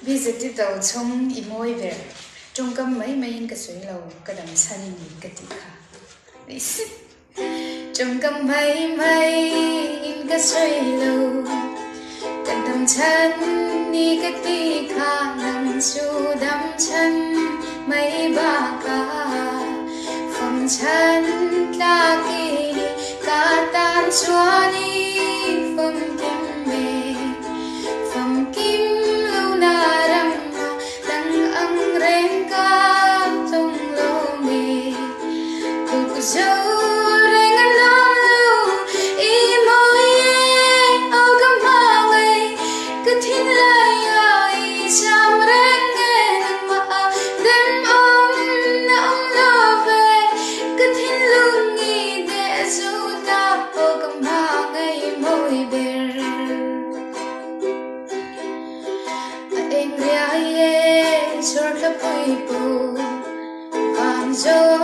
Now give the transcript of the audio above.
BZI Tochhawng I mawi ver trong cam mấy mấy cái suy lâu cái đầm san nhìn cái tị khá trong cam mấy mấy cái suy lâu cái đầm chân đi cái tị khá nằm su đầm chân mấy ba cả phòng chân ta kỳ cả tan xóa đi phòng kim mê phòng kim lâu na răng đằng ăn rèn ca trong lawmi cô dâu rèn ăn lâu im môi ao cam hoa ngày cứ thiên lai ai chăm rèn nghe nang ma đêm ôm nắng lo về cứ thiên luôn nghi để dù ta ao cam hoa ngày môi bề em ria ye sort of people I'm so